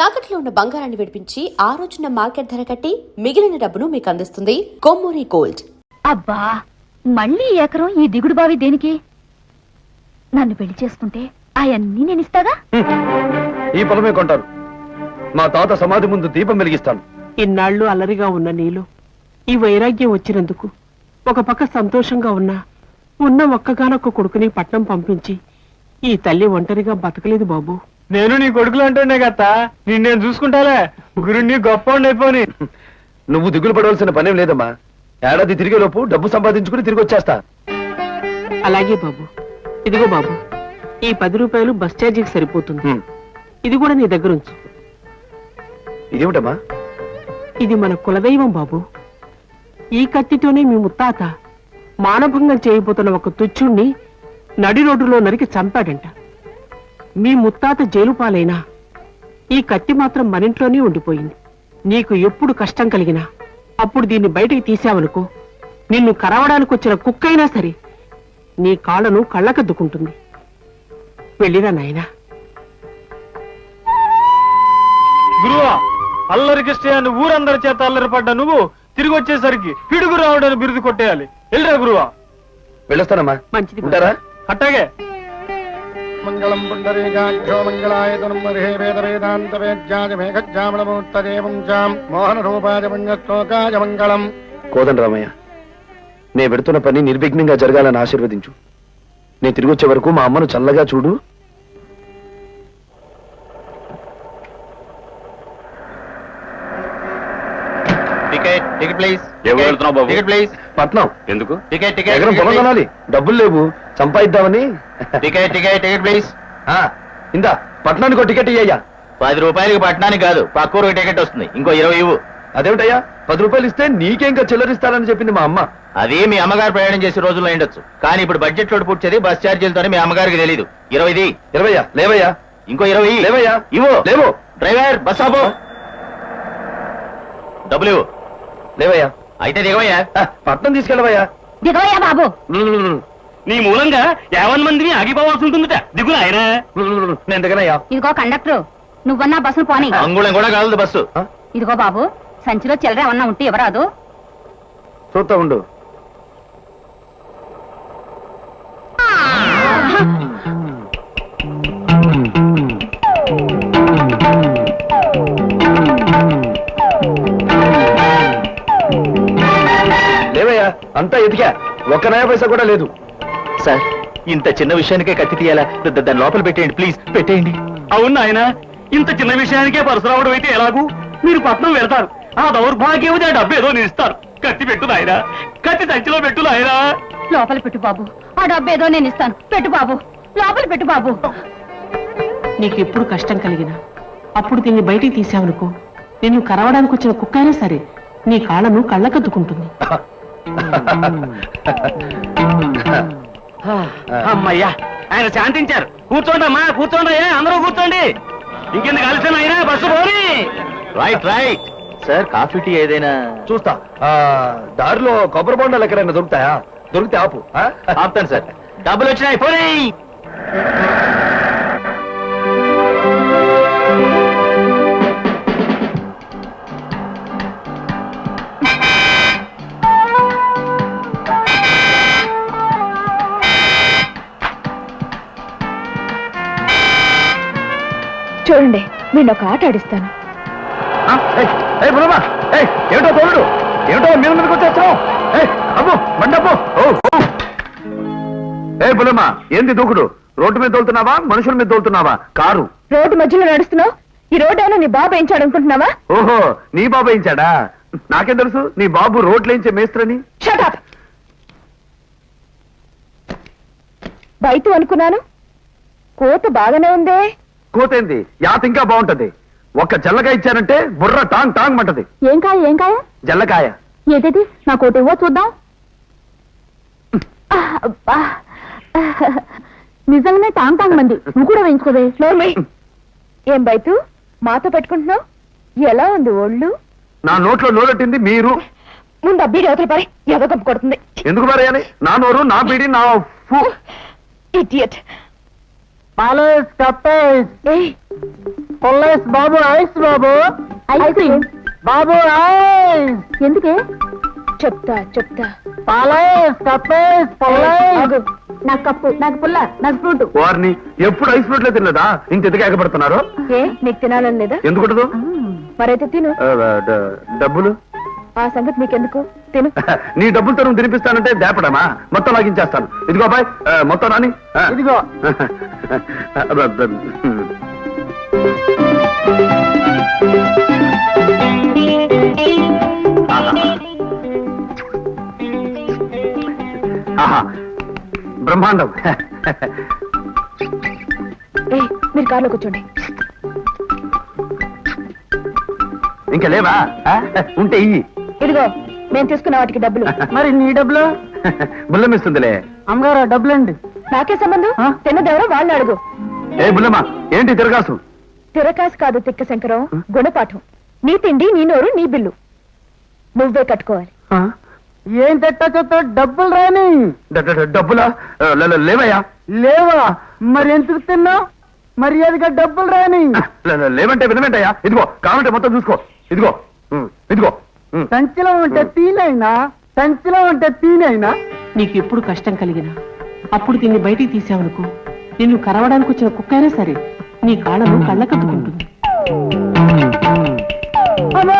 తాకట్లో ఉన్న బంగారాన్ని విడిపించి ఆ రోజున మార్కెట్ ధర కట్టి మిగిలిన డబ్బును మీకు అందిస్తుంది కొమ్మూరి గోల్డ్. అబ్బా, మళ్ళీ ఎకరం ఈ దిగుడు బావి దేనికి? నన్ను పెళ్లి చేసుకుంటే అవన్నీ నేను ఇస్తాగా. ఈ పొలమే కొంటారు. మా తాత సమాధి ముందు దీపం వెలిగిస్తాను. ఇన్నాళ్ళు అల్లరిగా ఉన్న నీలో ఈ వైరాగ్యం వచ్చినందుకు ఒక పక్క సంతోషంగా ఉన్న ఒక్కగానొక్క కొడుకుని పట్నం పంపించి ఈ తల్లి ఒంటరిగా బతకలేదు బాబు. నేను నీ కొడుకులు అంటున్నా కదా, నేను చూసుకుంటాలే. గురుణ్ణి గొప్ప అయిపోని. నువ్వు దిగులు పడవలసిన పనేం లేదమ్మా. ఏడాది తిరిగేలోపు డబ్బు సంపాదించుకుని తిరిగి వచ్చేస్తా. అలాగే బాబు. ఇదిగో బాబు, ఈ 10 రూపాయలు బస్ ఛార్జీకి సరిపోతుంది. ఇది కూడా నీ దగ్గర ఉంచు. ఇదేమిటమ్మా? ఇది మన కులదైవం బాబు. ఈ కత్తితోనే మీ ముత్తాత మానభంగం చేయబోతున్న ఒక తుచ్చుణ్ణి నడి రోడ్డులో నరికి చంపాడంట. మీ ముత్తాత జైలు పాలైనా ఈ కత్తి మాత్రం మనింట్లోనే ఉండిపోయింది. నీకు ఎప్పుడు కష్టం కలిగినా అప్పుడు దీన్ని బయటికి తీసావనుకో, నిన్ను కరవడానికి వచ్చిన కుక్కైనా సరే నీ కాళ్ళను కళ్ళకద్దుకుంటుంది. వెళ్ళిరా నాయనా. గురువా, అల్లరి కృష్ణ ఊరందరి చేత అల్లరి పడ్డా నువ్వు తిరిగి వచ్చేసరికి పిడుగు రావడానికి బిరుదు కొట్టేయాలి. వెళ్ళరా గురువా. వెళ్ళొస్తానమ్మా. మంచిది ఉంటారా? అట్టాగే. మంగళం పుండరీకాక్షో మంగళాయతనం మర్హే వేద వేదాంత వేద్యాజ మేఘజ్జామణమూర్తదేవం జాం మోహన రూపాయ పుణ్యశ్లోకాయ మంగళం. కోదండ రామయ్య, నే పెడుతున్న పని నిర్విఘ్నంగా జరగాలని ఆశీర్వదించు. నేను తిరిగి వచ్చే వరకు మా అమ్మను చల్లగా చూడు. పట్నం ఎందుకు? ఎకరం పొలం కొనాలి. డబ్బులు లేవు, సంపాదిద్దామని. ఇందా పట్నానికి టికెట్ ఇయ్యా. 10 రూపాయలకి పట్టణానికి కాదు, పక్కూరు టికెట్ వస్తుంది. ఇంకో 20 ఇవ్వు. అదేమిటయ్యా, 10 రూపాయలు ఇస్తే నీకేంకా చిల్లరిస్తానని చెప్పింది మా అమ్మ. అది మీ అమ్మగారు ప్రయాణం చేసే రోజుల్లో ఉండొచ్చు, కానీ ఇప్పుడు బడ్జెట్ లోటు పుట్టేది బస్ ఛార్జీలతోనే మీ అమ్మగారికి తెలీదు. 20 20 లేవయ్యా. ఇంకో 20 లేవయ్యా. ఇవ్వు. లేవు. డ్రైవర్ బస్ ఆపు. డబ్బులు ఇవ్వు. లేవయ్యా. అయితే దిగవయ్యా. పట్నం తీసుకెళ్ళవయ్యా. దిగోయా బాబు. నీ మూలంగా 50 మందిని ఆగిపోవాల్సి ఉంటుందిట. దిగులు ఆయన. నేను దిగనయ్యా. ఇదిగో కండక్టర్, నువ్వన్నా బస్సులు పోనీ. అంగుళం కూడా కాదు బస్సు. ఇదిగో బాబు, సంచిలో చిల్లర ఏమన్నా ఉంటే ఎవరాదు. చూస్తా ఉండు. లేవయ్యా, అంతా ఎదిగా. 1 నయా పైసా కూడా లేదు. సార్, ఇంత చిన్న విషయానికే కత్తి తీయాలా? దాని లోపల పెట్టేయండి ప్లీజ్, పెట్టేయండి. అవును ఆయన, ఇంత చిన్న విషయానికే పరశురాముడు అయితే ఎలాగూ? మీరు పట్నం వెళ్తారు, ఆ దౌర్భాగ్యం డబ్బు ఏదో ఇస్తారు. కత్తి పెట్టు నాయనా, కత్తి సంచిలో పెట్టు నాయనా. లోపల పెట్టు బాబు, ఆ డబ్బు ఏదో నేను ఇస్తాను. పెట్టు బాబు, లోపల పెట్టు బాబు. నీకు ఎప్పుడు కష్టం కలిగినా అప్పుడు దీన్ని బయటికి తీసావనుకో, నిన్ను కరవడానికి వచ్చిన కుక్కైనా సరే నీ కాళ్ళను కళ్ళకద్దుకుంటుంది. అమ్మయ్యా, ఆయన శాంతించారు. కూర్చోండి అమ్మా, కూర్చోండి. అందరూ కూర్చోండి. ఇంకెందుకు కలిసి అయినా బస్సు పోని. Right right. Sir, coffee tea ఏదైనా? చూస్తా. దారిలో కొబ్బరి బొండాలు ఎక్కడైనా దొరుకుతాయా? దొరికితే ఆపు. ఆపుతాను సార్. డబ్బులు వచ్చినాయి, పోనీ. చూడండి, నేను ఒక ఆట ఆడిస్తాను. ఏమిటో తోడు, ఏమిటో మీద మీదకి వచ్చేస్తున్నావు. అబ్బో మండపో. బులమ్మా, ఏంది దూకుడు? రోడ్డు మీద తోలుతున్నావా, మనుషుల మీద తోలుతున్నావా? కారు రోడ్డు మధ్యలో నడుస్తున్నావు. ఈ రోడ్డు ఏమైనా నీ బాబు వేయించాడు అనుకుంటున్నావా? ఓహో, నీ బాబు వేయించాడా? నాకేం తెలుసు నీ బాబు రోడ్లేంచే మేస్త్రని. Shut up. బయట అనుకున్నాను. కోత బాగానే ఉందే. కోతేంది, యాత ఇంకా బాగుంటది. ఒక్క జల్లకాయ ఇచ్చానంటే బుర్ర టాంగ్ టాంగ్ మంటది. ఏం కాయ? ఏం కాయ? జల్లకాయ. ఏదేది నా కోట ఇవ్వ చూద్దాం. నిజంగానే టాంగ్ టాంగ్ మంది. నువ్వు కూడా వేయించుకోవే. ఏం బయట మాతో పెట్టుకుంటున్నావు? ఎలా ఉంది ఒళ్ళు? నా నోట్లో నోరట్టింది మీరు. ముందు అబ్బీడి అవతల పరి, ఏదో కప్పు కొడుతుంది. ఎందుకు మరేయాలి? నా నోరు, నా బీడి, నా ఇడియట్. పాలేస్ కప్పేస్. పుల్లైస్ బాబు, ఐస్ బాబు, ఐస్ క్రీమ్ బాబు ఐస్, ఎందుకే? చెప్తా చెప్తా. పాలైస్, కప్పైస్, పుల్లైస్. ఆగు. నాకు కప్పు, నాకు పుల్ల, నాకు ఫ్రూట్. వారిని ఎప్పుడు ఐస్ ఫ్రూట్ లో తిన్నదా ఇంకెందుకు ఎగబడుతున్నారు? ఏ నీకు తినాలని లేదా? ఎందుకుంటదు? మరైతే తిను. డబ్బులు ఆ సంగతి నీకెందుకు? తిను. నీ డబ్బులతో నువ్వు తినిపిస్తానంటే దేపడమా? మొత్తం లాగించేస్తాను. ఇదిగో అబ్బాయి, మొత్తం రాని. ఇదిగో. ఆహా, బ్రహ్మాండం. ఏ మీరు కార్లో కూర్చోండి. ఇంకా లేవా? ఉంటే ఇయ్యి. ఇదిగో నేను తీసుకున్న వాటికి డబ్బులు. మరి నీ డబ్బులు? బుల్లమిస్తుందిలే. అమ్మగారు డబ్బులండి. నాకే సంబంధం? తిన్నదెవరో వాళ్ళు అడుగు. ఏ బుల్లమ్మ, ఏంటి తిరగాసు? తిరకాసు కాదు తిక్క శంకరం, గుణపాఠం. నీ తిండి, నీ నోరు, నీ బిల్లు నువ్వే కట్టుకోవాలి. ఏం తెట్టా డబ్బులు రాని. డబ్బులా? లేవయ్యా. లేవా? మరి ఎందుకు తిన్నావు? మర్యాదగా డబ్బులు రాని. లేవంటే వినవేంటయ్యా? ఇదిగో కావాలంటే మొత్తం చూసుకో. ఇదిగో ఇదిగో. సంచిలో ఉంటే తీనైనా, సంచిలో ఉంటే తీనైనా. నీకు ఎప్పుడు కష్టం కలిగినా అప్పుడు దీన్ని బయటికి తీసావనుకో, నిన్ను కరవడానికి వచ్చిన కుక్క అయినా సరే నీ కాళ్ళను కళ్ళకద్దుకుంటుంది. అమ్మా!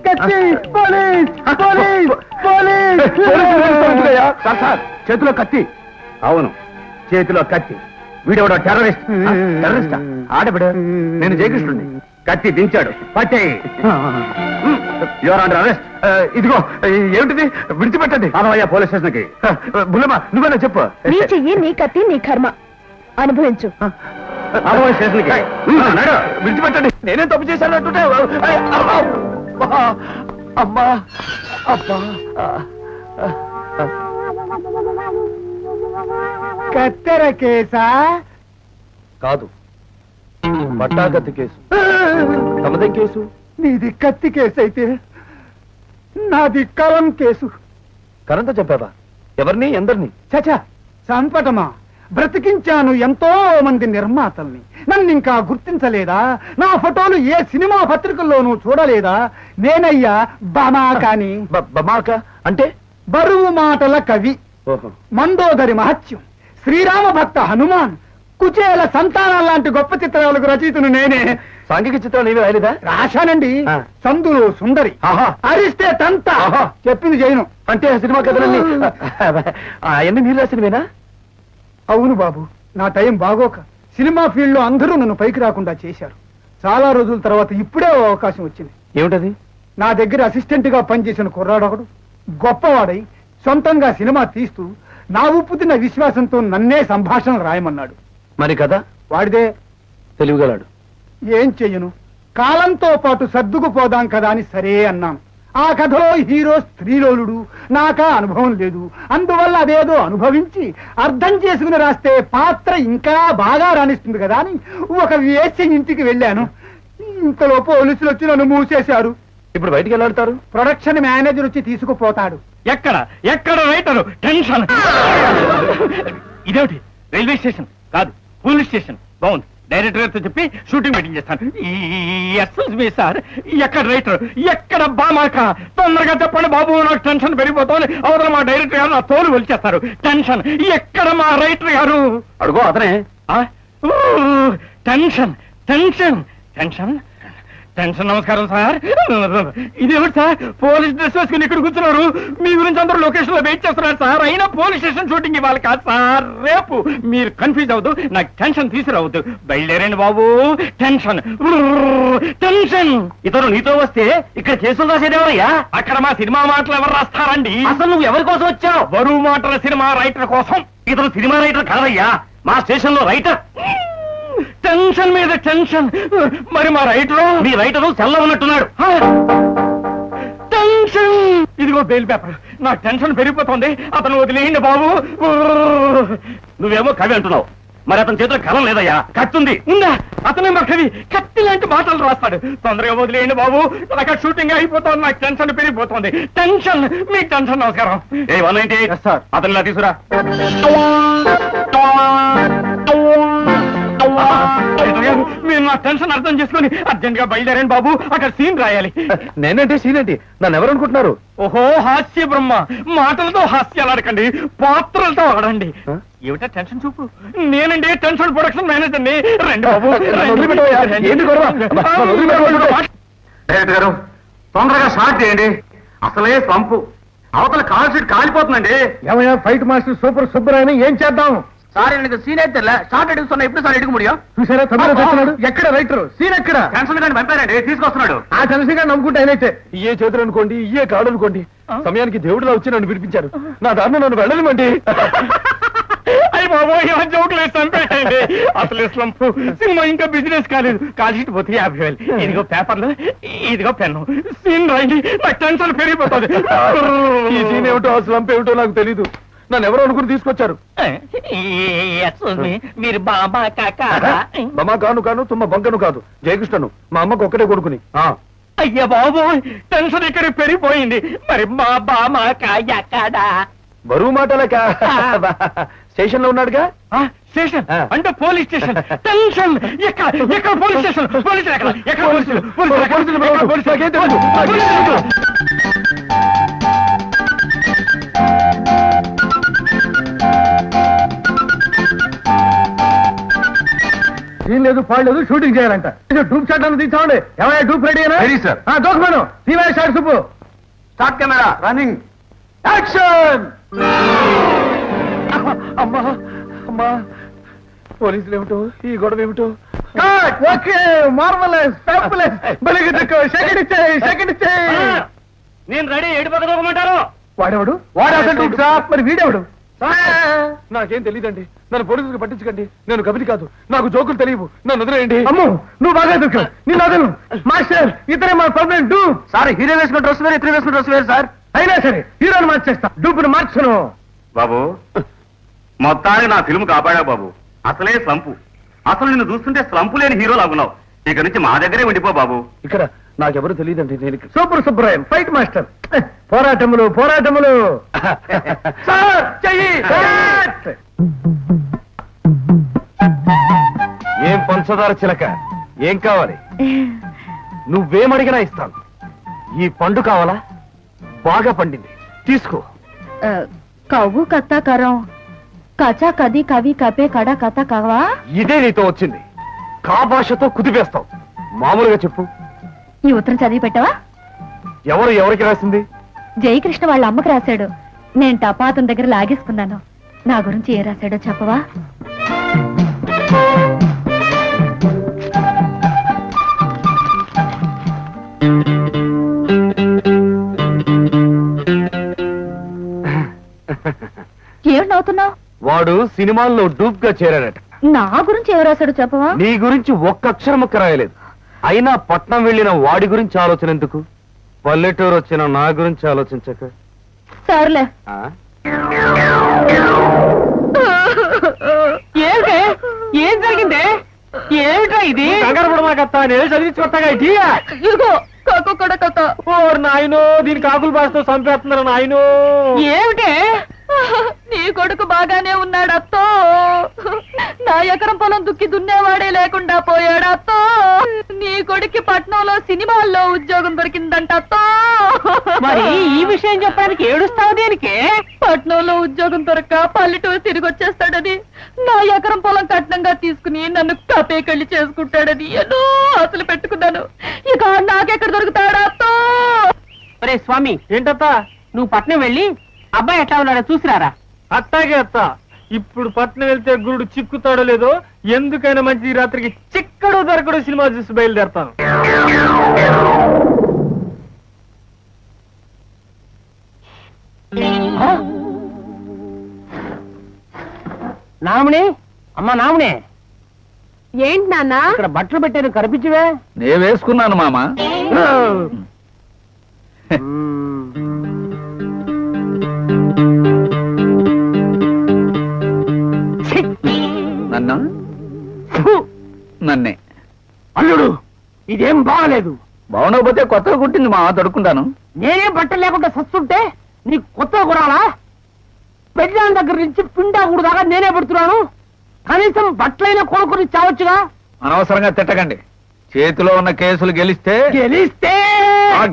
కత్తి! పోలీస్! పోలీస్! పోలీస్! సార్, చేతిలో కత్తి. అవును, చేతిలో కత్తి. వీడెవడో టెర్రరిస్ట్. టెర్రరిస్టా? ఆడబిడు. నేను జయకృష్ణుడిని. కత్తి దించాడు. పట్టే. Your under arrest. ఇదిగో ఏమిటిది? విడిచిపెట్టండి. అనవయ్యా పోలీస్ స్టేషన్కి. బుల్లమ్మ, నువ్వేనా చెప్పు. నీ చెయ్యి, నీ కత్తి, నీ కర్మ అనుభవించు. స్టేషన్కి విడిచిపెట్టండి. నేనేం తప్పు చేశానంటుంటే. అమ్మా, అబ్బా. కత్తెర కేసా? కాదు, పట్టాకత్తి కేసు. తమదే కేసు. నీది కత్తి కేసు అయితే నాది కలం కేసు. కరంత చెప్పావా? ఎవరిని, ఎందరిని? చచా, సంపటమా? బ్రతికించాను ఎంతో మంది నిర్మాతల్ని. నన్ను ఇంకా గుర్తించలేదా? నా ఫోటోలు ఏ సినిమా పత్రికల్లోనూ చూడలేదా? నేనయ్యా బమాకాని. బమాక అంటే? బరువు మాటల కవి. ఓహో. మందోదరి మహత్యం, శ్రీరామ భక్త హనుమాన్, కుచేల సంతానం లాంటి గొప్ప చిత్రాలకు రచయితను నేనే. సాంఘిక చిత్రాలు ఏమీ రాయలేదా? రాశానండి. సందులు సుందరి, అరిస్తే తంత, చెప్పింది చేయను. అంటే సినిమా కథలన్నీ అవన్నీ మీరు రాసినవేనా? అవును బాబు, నా టైం బాగోక సినిమా ఫీల్డ్ లో అందరూ నన్ను పైకి రాకుండా చేశారు. చాలా రోజుల తర్వాత ఇప్పుడే ఓ అవకాశం వచ్చింది. ఏమిటది? నా దగ్గర అసిస్టెంట్ గా పనిచేసిన కుర్రాడొకడు గొప్పవాడై సొంతంగా సినిమా తీస్తూ నా ఉప్పు తిన్న విశ్వాసంతో నన్నే సంభాషణలు రాయమన్నాడు. మరి కదా వాడిదే. తెలివిగలాడు. ఏం చెయ్యను, కాలంతో పాటు సర్దుకుపోదాం కదా అని సరే అన్నాను. ఆ కథలో హీరో స్త్రీలోలుడు, నాకా అనుభవం లేదు. అందువల్ల అదేదో అనుభవించి అర్థం చేసుకుని రాస్తే పాత్ర ఇంకా బాగా రాణిస్తుంది కదా అని ఒక వేశ్య ఇంటికి వెళ్ళాను. ఇంతలో పోలీసులు వచ్చి నన్ను మూసేశారు. ఇప్పుడు బయటికి వెళ్ళాడతారు. ప్రొడక్షన్ మేనేజర్ వచ్చి తీసుకుపోతాడు. ఎక్కడ రైటరు? టెన్షన్. ఇదేమిటి? రైల్వే స్టేషన్ కాదు, పోలీస్ స్టేషన్. బాగుంది. డైరెక్టర్ గారితో చెప్పి షూటింగ్ మీటింగ్ చేస్తాను. ఎక్స్క్యూజ్ మీ సార్, ఎక్కడ రైటర్, ఎక్కడ బామాక? తొందరగా చెప్పండి బాబు, నాకు టెన్షన్ పెరిగిపోతుంది. అవతల మా డైరెక్టర్ గారు నా తోలు వచ్చేస్తారు. టెన్షన్. ఎక్కడ మా రైటర్ గారు? అడుగో అతనే. Tension tension tension tension. నమస్కారం సార్. ఇదేమిటి సార్, పోలీస్ డ్రెస్ వేసుకుని ఇక్కడ కూర్చున్నారు? మీ గురించి అందరూ లొకేషన్ లో వెయిట్ చేస్తున్నారు సార్. అయినా పోలీస్ స్టేషన్ షూటింగ్ ఇవ్వాలి కాదు సార్, రేపు. మీరు కన్ఫ్యూజ్ అవ్వద్దు, నాకు టెన్షన్ తీసుకురావద్దు. బయలుదేరండి బాబు. Tension tension. ఇతను నీతో వస్తే ఇక్కడ కేసులు రాసేదేవరయ్యా? అక్కడ మా సినిమా మాటలు ఎవరు రాస్తారండి? అసలు నువ్వు ఎవరి కోసం వచ్చావు? బరువు మాటల సినిమా రైటర్ కోసం. ఇతను సినిమా రైటర్ కాదయ్యా, మా స్టేషన్ లో రైటర్. టెన్షన్ మీద టెన్షన్. మరి మా రైటరు? మీ రైటరు సెల్లో ఉన్నట్టున్నాడు. టెన్షన్. ఇదిగో బెయిల్ పేపర్. నా టెన్షన్ పెరిగిపోతుంది. అతను వదిలేయండి బాబు. నువ్వేమో కవి అంటున్నావు, మరి అతని చేతిలో కలం లేదయ్యా, కత్తుంది. ఉందా? అతనే మా కవి, కత్తి లాంటి మాటలు రాస్తాడు. తొందరగా వదిలేయండి బాబు, నాకు షూటింగ్ అయిపోతుంది. నాకు టెన్షన్ పెరిగిపోతుంది. టెన్షన్. మీ టెన్షన్. నమస్కారం. 198 అతనిలా తీసుకురా. మీరు నా టెన్షన్ అర్థం చేసుకుని అర్జెంట్ గా బయలుదేరండి బాబు, అక్కడ సీన్ రాయాలి. నేనంటే సీన్ ఏంటి? నన్ను ఎవరు అనుకుంటున్నారు? ఓహో, హాస్య బ్రహ్మ, మాటలతో హాస్యాలు ఆడకండి, పాత్రలతో ఆడండి. ఏమిటా టెన్షన్ చూపు? నేనండి టెన్షన్ ప్రొడక్షన్ మేనేజర్ని. రండి బాబు. డైరెక్టర్ గారు, తొందరగా షార్ట్ చేయండి. అసలే పంపు, అవతల కాల్ షీట్ కాలిపోతుందండి. ఏమయ్యా ఫైట్ మాస్టర్ సూపర్ సుబ్బరాయని ఏం చేద్దాం? సార్ எனக்கு సీన్ అయితే షార్ట్ అడుగుతున్నా, ఎప్పుడు సార్ అడుగు ముడియో? చూసారా తొందరగా తెస్తున్నాడు. ఎక్కడ రైటర్ సీన్ ఎక్కడ? టెన్షన్ గాని పంపారండి, తీసుకొస్తున్నాడు. ఆ టెన్షన్ గా నమ్ముకుంటే అయినట్టే. ఇయ్యే చేతులు అనుకోండి, ఇయ్యే కాడు అనుకోండి. సమయానికి దేవుడిలా వచ్చి నన్ను విడిపించారు. నా దారిని నన్ను వెళ్ళనివ్వండి. అయ్యి బాబు, ఇలా జోకులు వేసి చంపేయండి. అసలు స్లంప్ సినిమా ఇంకా బిజినెస్ కాలేదు. కాల్ షీట్ పోతే 50,000. ఇదిగో పేపర్లు, ఇదిగో పెన్ను. సీన్ రాయండి, నాకు టెన్షన్ పెరిగిపోతుంది. ఈ సీన్ ఏమిటో, ఆ స్లంప్ ఏమిటో నాకు తెలీదు. నన్ను ఎవరో అనుకుని తీసుకొచ్చారు. మీరు బాబా కాకా? బమా కాను తుమ్మ బంకను కాదు, జయకృష్ణను. మా అమ్మకు ఒక్కటే కొడుకుని. అయ్యా బాబు, టెన్షన్ ఇక్కడ పెరిగిపోయింది. మరి మా బామా కాయకాడా? బరువు మాటలక స్టేషన్ లో ఉన్నాడుగా. స్టేషన్ అంటే పోలీస్ స్టేషన్. టెన్షన్ ఎక్కడ పోలీస్ స్టేషన్? పోలీసులు ఎక్కడ పోలీసులు? నాకేం తెలీదు. సీన్ లేదు, పాడలేదు, షూటింగ్ చేయాలంట. డూప్ షాట్ అన్న తీసుకోండి. ఏమయ్యా డూప్ రెడీ అయినా? Ready sir. దోసమాను TV shot Subbu. Start camera running action. అమ్మా అమ్మా, పోలీసులు ఏమిటో, ఈ గొడవ ఏమిటో. Okay, marvellous, fabulous. బలిగి దిక్కు, సెకండ్ ఇచ్చేయి, సెకండ్ ఇచ్చేయి. నేను రెడీ. ఏడు పక్క దూకమంటారు? వాడెవడు? వాడు అసలు డూప్ సార్. మరి వీడెవడు? నాకేం తెలియదండి. నన్ను పోలీసులకు పట్టించకండి. నేను కబిలి కాదు, నాకు జోకులు తెలియవు. నన్ను వదిలేయండి. అమ్ము, నువ్వు బాగా దిక్కు. నేను వదలను. మాస్టర్, ఇతరే మా పర్మనెంట్ డూప్. సార్, హీరో వేసుకున్న డ్రెస్ వేరు, ఇతర వేసుకున్న డ్రెస్ వేరు సార్. అయినా సరే హీరోని మార్చేస్తా, డూపుని మార్చను. బాబు, మొత్తానికి నా ఫిల్మ్ కాపాడా బాబు. అసలే స్లంపు. అసలు నిన్ను చూస్తుంటే స్లంపు లేని హీరో లాగున్నావు. ఇక నుంచి మా దగ్గరే ఉండిపో బాబు. ఇక్కడ నాకెవరు తెలియదండి. నేను సూపర్ సుబ్బరాయన్, ఫైట్ మాస్టర్. పోరాటములు పోరాటములు. సార్, చెయ్యి. ఏం పంచదార చిలక, ఏం కావాలి? నువ్వేమడిగినా ఇస్తాను. ఈ పండు కావాలా? బాగా పండింది, తీసుకో. కవ్వు కత్త కరం కచా కది కవి కపే కడ కథ కవా. ఇదే నీతో వచ్చింది. కా భాషతో కుదిపేస్తావు. మామూలుగా చెప్పు. ఈ ఉత్తరం చదివి పెట్టవా? ఎవరు ఎవరికి రాసింది? జయకృష్ణ వాళ్ళ అమ్మకు రాశాడు. నేను టపాతం దగ్గర లాగేసుకున్నాను. నా గురించి ఏ రాశాడో చెప్పవా? ఏమిటి నవ్వుతున్నావు? వాడు సినిమాల్లో డూప్ గా చేరాడట. నా గురించి ఎవరు రాశాడో చెప్పవా? నీ గురించి ఒక్క అక్షరం ముక్క రాయలేదు. అయినా పట్నం వెళ్ళిన వాడి గురించి ఆలోచన ఎందుకు? పల్లెటూరు వచ్చిన నా గురించి ఆలోచించక. సర్లే. ఏమిటే? ఏం జరిగిందే? ఏమిటా ఇది? కంగారు పడమాకత్తా, నేను చదివించుకొస్తాగా. ఇదిగో కాకు కూడా కథ. ఓ నాయనో, దీని కాకులు బాస్తో చంపేస్తున్నారు నాయనో. ఏమిటే? నీ కొడుకు బాగానే ఉన్నాడు అత్తో. నా ఎకరం పొలం దుక్కి దున్నేవాడే లేకుండా పోయాడు అత్తో. నీ కొడుక్కి పట్నంలో సినిమాల్లో ఉద్యోగం దొరికిందంట అత్తో. మరి ఈ విషయం చెప్పడానికి ఏడుస్తావు దేనికి? పట్నంలో ఉద్యోగం దొరక్క పల్లెటూరు తిరిగి వచ్చేస్తాడని, నా ఎకరం పొలం కట్నంగా తీసుకుని నన్ను కపేకళ్ళి చేసుకుంటాడని ఎన్నో ఆశలు పెట్టుకున్నాను. ఇక నాకెక్కడ దొరుకుతాడా అత్తో? ఒరే స్వామి, ఏంటత్తా? నువ్వు పట్నం వెళ్ళి అబ్బాయి ఎట్లా ఉన్నాడో చూసిరారా. అత్తాగే అత్త. ఇప్పుడు పట్నం వెళ్తే గురుడు చిక్కుతాడో లేదో, ఎందుకైనా మంచి ఈ రాత్రికి చిక్కడు దొరకడు సినిమా చూసి బయలుదేరతాను. నామిని, అమ్మా నామిని, ఏంటి నాన్న? ఇక్కడ బట్టలు పెట్టాను, కనిపించవే? నేను వేసుకున్నాను మామ. నన్ను నన్నే. అల్లుడు, ఇదేం బాగలేదు. బాగుండకపోతే కొత్తగా కుట్టింది మామ, తడుకుంటాను. నేనే బట్టలు లేకుండా సస్తుంటే నీకు కొత్తగా కొనాలా? పెద్దాని దగ్గర నుంచి పిండా కూడా దాకా నేనే పెడుతున్నాను. కనీసం బట్టలైన కొడుకుని చావచ్చుగా. అనవసరంగా తిట్టకండి. చేతిలో ఉన్న కేసులు గెలిస్తే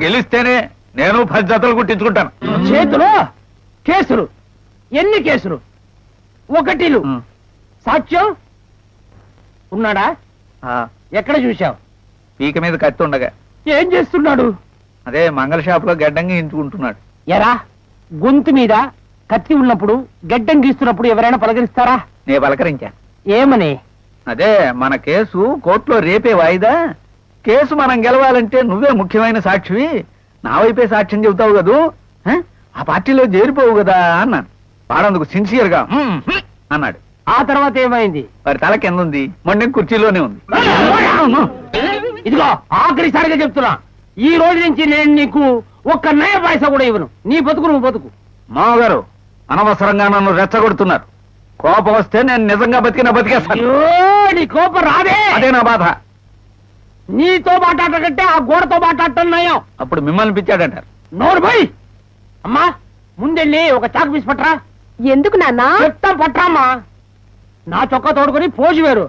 గెలిస్తేనే నేను 10 జతలు కుట్టించుకుంటాను. చేతిలో కేసులు? ఎన్ని కేసులు? ఒకటిలు. సాక్ష్యం ఉన్నాడా? ఎక్కడ చూశావు? పీక మీద కత్తి ఉండగా. ఏం చేస్తున్నాడు? అదే మంగళ షాప్ లో గడ్డంగా ఎంచుకుంటున్నాడు. ఎరా, గొంతు మీద కత్తి ఉన్నప్పుడు గడ్డం గీస్తున్నప్పుడు ఎవరైనా పలకరిస్తారా? నే పలకరించా. ఏమని? అదే మన కేసు కోర్టులో రేపే వాయిదా. కేసు మనం గెలవాలంటే నువ్వే ముఖ్యమైన సాక్షివి, నా వైపే సాక్ష్యం చెబుతావు కదూ, ఆ పార్టీలో చేరిపోవు కదా అన్నాను. వాడందుకు సిన్సియర్ గా అన్నాడు. ఆ తర్వాత ఏమైంది? మరి తల కింద ఉంది, మొండెం కుర్చీలోనే ఉంది. ఇదిగో ఆఖరిసారిగా చెప్తున్నా, ఈ రోజు నుంచి నేను నీకు ఒక్క నయ పైసా కూడా ఇవ్వను. నీ బతుకు నువ్వు బతుకు. మామగారు అనవసరంగా నన్ను రెచ్చగొడుతున్నారు. కోపం వస్తే నేను నిజంగా బతికేస్తాను. అయ్యో, నీ కోపం రాదే. అదే నా బాధ. నీతో మాట్లాడటం కంటే ఆ గోడతో మాట్లాడటం నయం. అప్పుడు మిమ్మల్ని పిచ్చాడంటారు. నోరు పోయి. అమ్మా, ముందెళ్ళి ఒక చాకు పీసి పట్రా. ఎందుకు నాన్న? చెప్తాం పట్రామ్మా. నా చొక్కా తోడుకొని పోజు వేరు.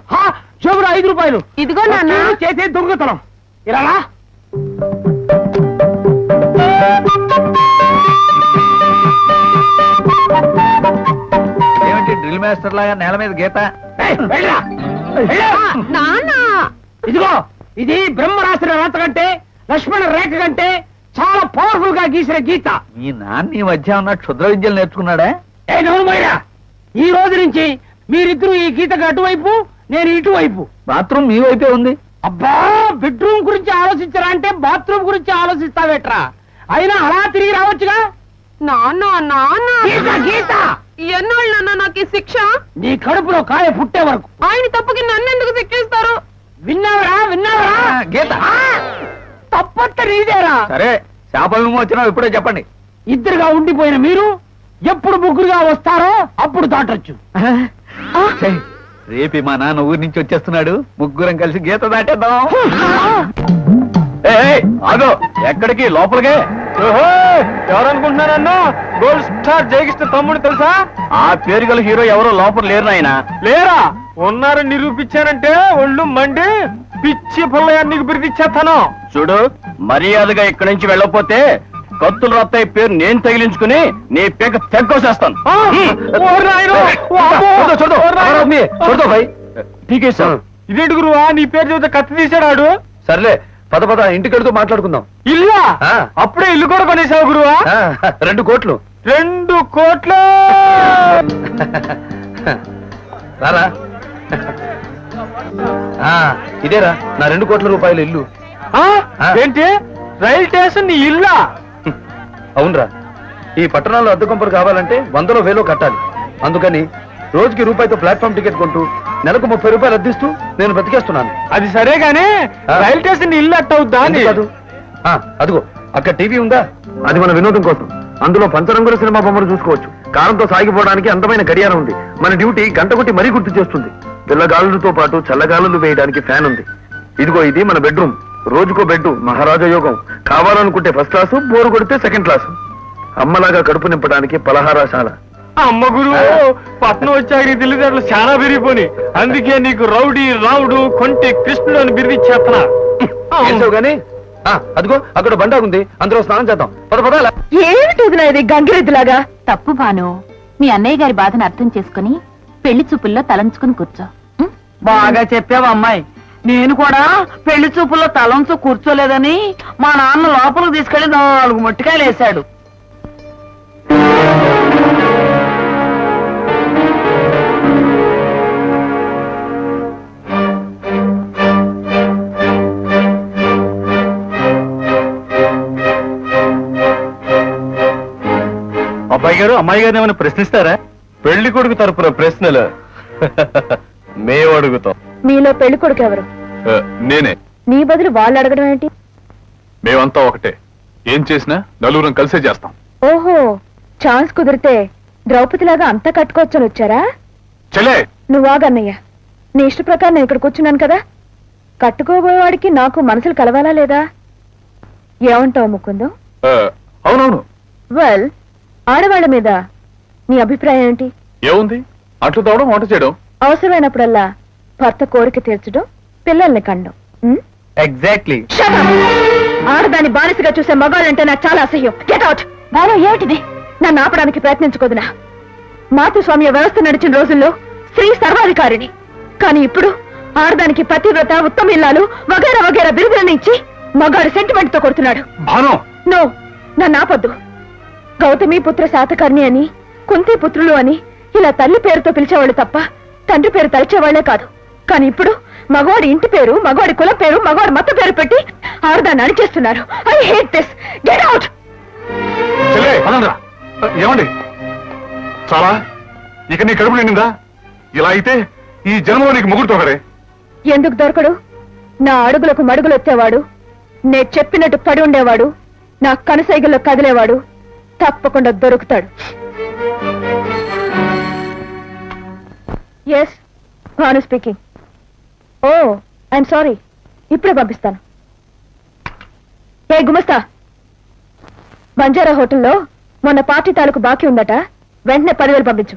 చెబురు 5 రూపాయలు. ఇదిగో నాన్న. చేసే దొంగతనం. ఇలా ఏమిటి డ్రిల్ మాస్టర్ లాగా నేల మీద గీత? నాన్న, ఇదిగో, ఇది బ్రహ్మ రాసిన రాత కంటే లక్ష్మణ రేఖ కంటే చాలా పవర్ఫుల్ గా గీసిన గీత. మీ నాన్న ఈ మధ్య ఉన్న క్షుద్ర విద్యలు నేర్చుకున్నాడా? ఈ రోజు నుంచి మీరిద్దరూ ఈ గీతకు అటువైపు, నేను ఇటువైపు. బాత్రూమ్ మీ వైపే ఉంది. అబ్బా, బెడ్రూమ్ గురించి ఆలోచించరా అంటే బాత్రూమ్ గురించి ఆలోచిస్తావేట్రా? అయినా అలా తిరిగి రావచ్చుగా. నాన్న, నాన్న, గీత గీత, ఎన్నాళ్ళు నాన్న నాకు ఈ శిక్ష? నీ కడుపులో కాయ పుట్టే వరకు. ఆయన తప్పుకి నన్ను ఎందుకు శిక్షిస్తారు? విన్నావరా? గీత తప్పంత నీదేరా. సరే, చేపల నువ్వు వచ్చినావు ఇప్పుడే చెప్పండి. ఇద్దరుగా ఉండిపోయిన మీరు ఎప్పుడు ముగ్గురుగా వస్తారో అప్పుడు దాటొచ్చు. రేపు మా నాన్న ఊరి నుంచి వచ్చేస్తున్నాడు, ముగ్గురం కలిసి గీత దాటేద్దాం. అదో ఎక్కడికి? లోపలికే. ఎవరనుకుంటున్నారన్నా? గోల్డ్ స్టార్ జయకృష్ణ తమ్ముడు తెలుసా? ఆ పేరు గల హీరో ఎవరో లోపల లేరు నాయన. లేరా? ఉన్నారని నిరూపించారంటే ఒళ్ళు మండి పిచ్చి పుల్లయ్య నీకు బిరిదిచ్చేస్తాను. చూడు, మర్యాదగా ఇక్కడి నుంచి వెళ్ళకపోతే కత్తులు రత్తయ్య పేరు నేను తగిలించుకుని నీ పేక తెగ్గోసేస్తాను. ఇదేంటి గురువా, నీ పేరు చెబితే కత్తి తీసాడు? సర్లే, పద పద ఇంటికి వెళ్తూ మాట్లాడుకుందాం. ఇల్లా? అప్పుడే ఇల్లు కూడా కొనేసావు గురువా? 2 కోట్లు. 2 కోట్లు? రారా, ఇదేరా నా 2 కోట్ల రూపాయల ఇల్లు. ఏంటి, రైల్ స్టేషన్ నీ ఇల్లా? అవునరా, ఈ పట్టణంలో అద్దె కొంపలు కావాలంటే 100లో 1000 కట్టాలి. అందుకని రోజుకి రూపాయితో ప్లాట్ఫామ్ టికెట్ కొంటూ నెలకు 30 రూపాయలు అద్దిస్తూ నేను బతికేస్తున్నాను. అది సరే గానీ రైల్ స్టేషన్ ఇల్లు అట్టవుద్దా అని. అదిగో అక్కడ టీవీ ఉందా, అది మన వినోదం కోసం. అందులో పంచరంగుల సినిమా బొమ్మలు చూసుకోవచ్చు. కాలంతో సాగిపోవడానికి అందమైన గడియారం ఉంది. మన డ్యూటీ గంట కొట్టి మరీ గుర్తు చేస్తుంది. పిల్లగాలులతో పాటు చల్లగాలులు వేయడానికి ఫ్యాన్ ఉంది. ఇదిగో ఇది మన బెడ్రూమ్. రోజుకో బెడ్, మహారాజా యోగం. కావాలనుకుంటే ఫస్ట్ క్లాసు, బోరు కొడితే సెకండ్ క్లాసు. అమ్మలాగా కడుపు నింపడానికి పలహారశాల. అమ్మ గురు, పట్నం వచ్చాక నీ తెలివితేటలు చాలా పెరిగిపోయి, అందుకే నీకు రౌడీ రావుడు కొంటి కృష్ణుడు అని బిరిదిచ్చేస్తున్నా. గానీ అదిగో అక్కడ బండాగుంది, అందులో స్నానం చేద్దాం. పద పదాల. ఏమిటి ఇది గంగిరెద్దులాగా? తప్పు భాను, మీ అన్నయ్య గారి బాధను అర్థం చేసుకుని పెళ్లి చూపుల్లో తలంచుకుని కూర్చో. బాగా చెప్పావు అమ్మాయి. నేను కూడా పెళ్లి చూపుల్లో తలంచు కూర్చోలేదని మా నాన్న లోపలికి తీసుకెళ్లి 4 మొట్టికాయలు వేశాడు. అబ్బాయి గారు, అమ్మాయి గారిని ఏమైనా ప్రశ్నిస్తారా? పెళ్లి కొడుకు తరపున ప్రశ్నలు మేము అడుగుతాం. మీలో పెళ్లి కొడుకు ఎవరు? నేనే. నీ బదులు వాళ్ళు అడగడం ఏంటి? మేమంతా ఒకటే, ఏం చేసినా నలుగురం కలిసే చేస్తాం. ఓహో, ఛాన్స్ కుదిరితే ద్రౌపదిలాగా అంతా కట్టుకోవచ్చని వచ్చారా? చలే, నువ్వాగన్నయ్య, నీ ఇష్ట ప్రకారం నేను ఇక్కడ కూర్చున్నాను కదా. కట్టుకోబోయేవాడికి నాకు మనసులు కలవాలా లేదా? ఏమంటావు ముకుందం? అవునవును. వెల్, ఆడవాళ్ల మీద నీ అభిప్రాయం ఏంటి? ఏముంది, అట్లు తవ్వడం వంట చేయడం అవసరమైనప్పుడల్లా భర్త కోరిక తీర్చడం, పిల్లల్ని కండం. ఎగ్జాక్ట్లీ. ఆడదాన్ని బానిసగా చూసే మగాళ్ళంటే నాకు చాలా అసహ్యం. Get out. బాలో ఏమిటిది? నన్ను ఆపడానికి ప్రయత్నించుకోదునా. మాతృస్వామ్య వ్యవస్థ నడిచిన రోజుల్లో స్త్రీ సర్వాధికారిని, కానీ ఇప్పుడు ఆడదానికి పతివ్రత, ఉత్తమ ఇల్లాలు వగైరా వగైరా బిరుదులను ఇచ్చి మగాడు సెంటిమెంట్ తో కొడుతున్నాడు. నో, నన్ను ఆపొద్దు. గౌతమి పుత్ర శాతకర్ణి అని, కుంతి పుత్రులు అని ఇలా తల్లి పేరుతో పిలిచేవాళ్ళు తప్ప తండ్రి పేరు తలిచేవాళ్లే కాదు. కానీ ఇప్పుడు మగవాడి ఇంటి పేరు, మగవాడి కుల పేరు, మగవాడి మత పేరు పెట్టి ఆడదాన్ని అణిచేస్తున్నారు. I hate this. Get out. ఏమండి, చాలా ఇక నీ కడుపు నిండిందా? ఇలా అయితే ఈ జన్మలో నీకు ముగ్గురు తోకడే. ఎందుకు దొరకడు? నా అడుగులకు మడుగులు వచ్చేవాడు, నే చెప్పినట్టు పడి ఉండేవాడు, నా కనుసైగల్లో కదిలేవాడు తప్పకుండా దొరుకుతాడు. Yes, Bhanu speaking. Oh, I'm sorry. ఇప్పుడే పంపిస్తాను. ఏ గుమస్తా, బంజారా హోటల్లో మొన్న పార్టీ తాలూకు బాకీ ఉందట, వెంటనే 10,000 పంపించు.